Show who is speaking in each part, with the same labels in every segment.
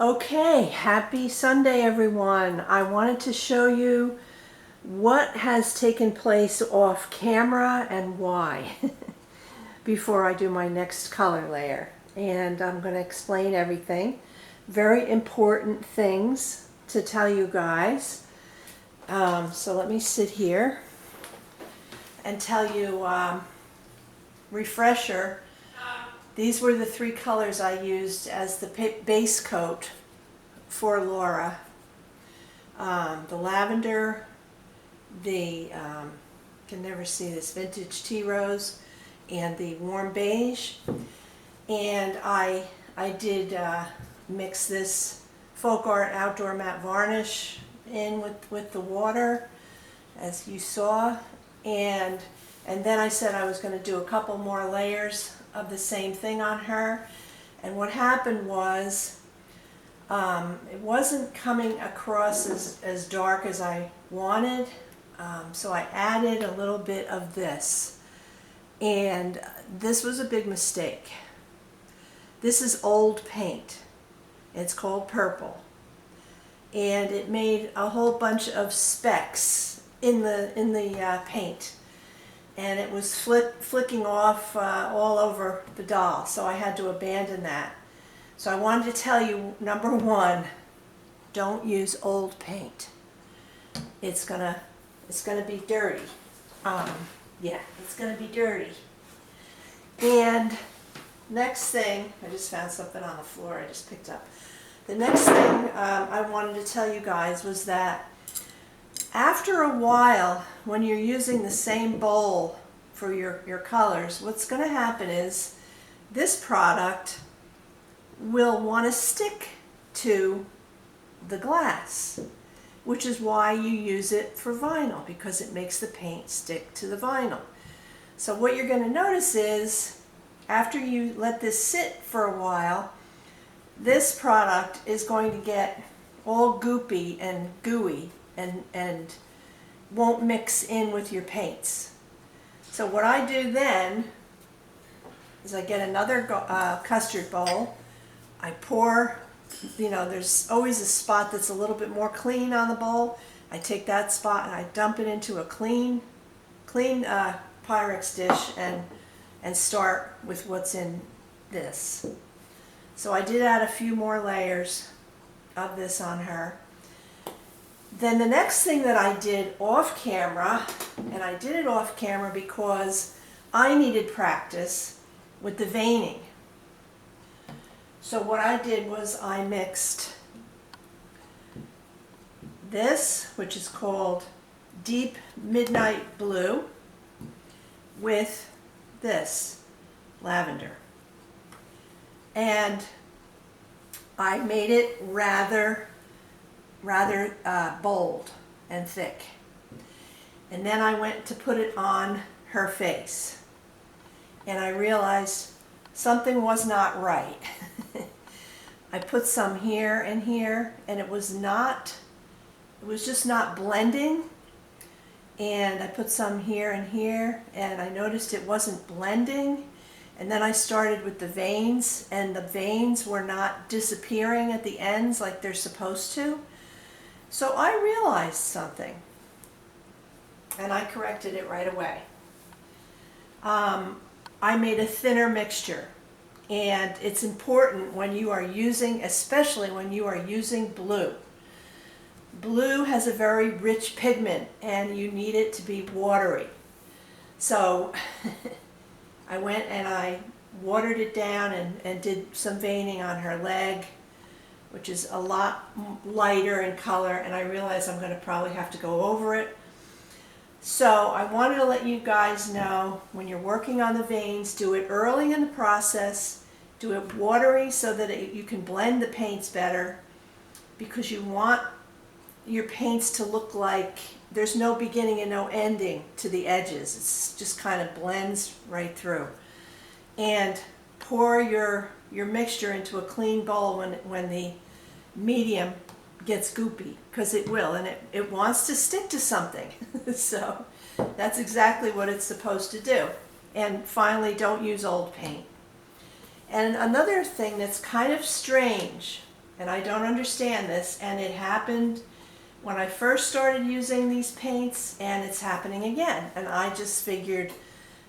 Speaker 1: Okay, happy Sunday everyone. I wanted to show you what has taken place off camera and why before I do my next color layer. And I'm going to explain everything. Very important things to tell you guys. So let me sit here and tell you, refresher. These were the three colors I used as the base coat for Laura. The lavender, the, can never see this, vintage tea rose, and the warm beige. And I did mix this folk art outdoor matte varnish in with the water, as you saw. And then I said I was going to do a couple more layers of the same thing on her. And what happened was, it wasn't coming across as dark as I wanted, so I added a little bit of this. And this was a big mistake. This is old paint. It's called purple. And it made a whole bunch of specks in the paint. And it was flicking off all over the doll, so I had to abandon that. So I wanted to tell you, number one, don't use old paint. It's gonna be dirty. Yeah, it's gonna be dirty. And next thing, I just found something on the floor I just picked up. The next thing I wanted to tell you guys was that after a while, when you're using the same bowl for your colors, what's going to happen is this product will want to stick to the glass, which is why you use it for vinyl, because it makes the paint stick to the vinyl. So what you're going to notice is, after you let this sit for a while, this product is going to get all goopy and gooey and won't mix in with your paints. So what I do then is I get another custard bowl. I pour, there's always a spot that's a little bit more clean on the bowl. I take that spot and I dump it into a clean Pyrex dish and start with what's in this. So I did add a few more layers of this on her. Then the next thing that I did off camera, and I did it off camera because I needed practice with the veining. So what I did was I mixed this, which is called Deep Midnight Blue, with this lavender. And I made it rather bold and thick. And then I went to put it on her face. And I realized something was not right. I put some here and here, and it was just not blending. And I put some here and here, and I noticed it wasn't blending. And then I started with the veins, and the veins were not disappearing at the ends like they're supposed to. So I realized something, and I corrected it right away. I made a thinner mixture, and it's important when you are using, especially when you are using blue. Blue has a very rich pigment, and you need it to be watery. So I went and I watered it down and did some veining on her leg, which is a lot lighter in color, and I realize I'm going to probably have to go over it. So I wanted to let you guys know, when you're working on the veins, do it early in the process, do it watery so that you can blend the paints better, because you want your paints to look like there's no beginning and no ending to the edges. It's just kind of blends right through. And pour your mixture into a clean bowl when the medium gets goopy, because it will, and it wants to stick to something. So that's exactly what it's supposed to do. And finally, don't use old paint. And another thing that's kind of strange and I don't understand this, and it happened when I first started using these paints, and it's happening again. And I just figured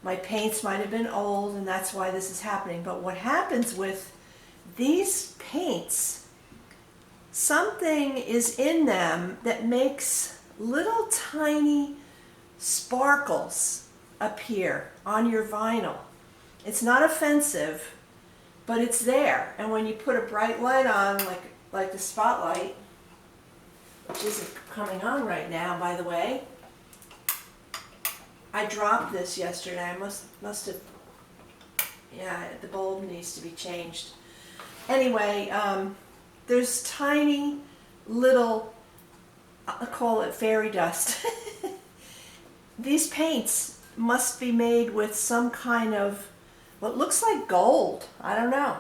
Speaker 1: my paints might have been old and that's why this is happening. But what happens with these paints, something is in them that makes little tiny sparkles appear on your vinyl. It's not offensive, but it's there. And when you put a bright light on, like the spotlight, which isn't coming on right now, by the way. I dropped this yesterday. I must have, yeah, the bulb needs to be changed. Anyway, there's tiny little, I call it fairy dust. These paints must be made with some kind of what looks like gold. I don't know.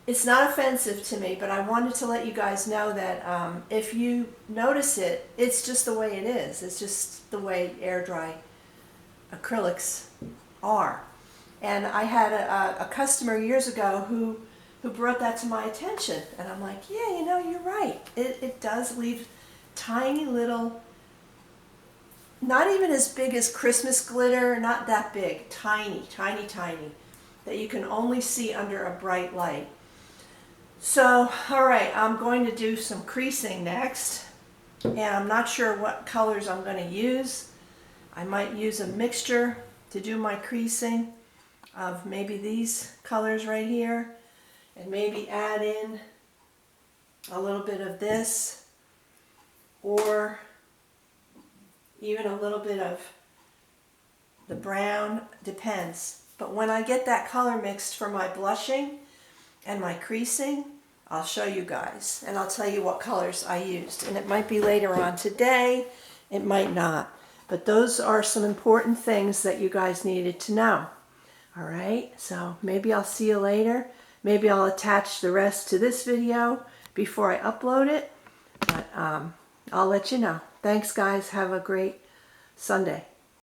Speaker 1: It's not offensive to me, but I wanted to let you guys know that if you notice it, it's just the way it is. It's just the way air dry acrylics are. And I had a customer years ago who brought that to my attention. And I'm like, yeah, you know, you're right. It does leave tiny little, not even as big as Christmas glitter, not that big, tiny, tiny, tiny, that you can only see under a bright light. So, all right, I'm going to do some creasing next, and I'm not sure what colors I'm going to use. I might use a mixture to do my creasing of maybe these colors right here, and maybe add in a little bit of this, or even a little bit of the brown, depends. But when I get that color mixed for my blushing and my creasing, I'll show you guys, and I'll tell you what colors I used. And it might be later on today, it might not. But those are some important things that you guys needed to know. All right, so maybe I'll see you later. Maybe I'll attach the rest to this video before I upload it. But I'll let you know. Thanks, guys. Have a great Sunday.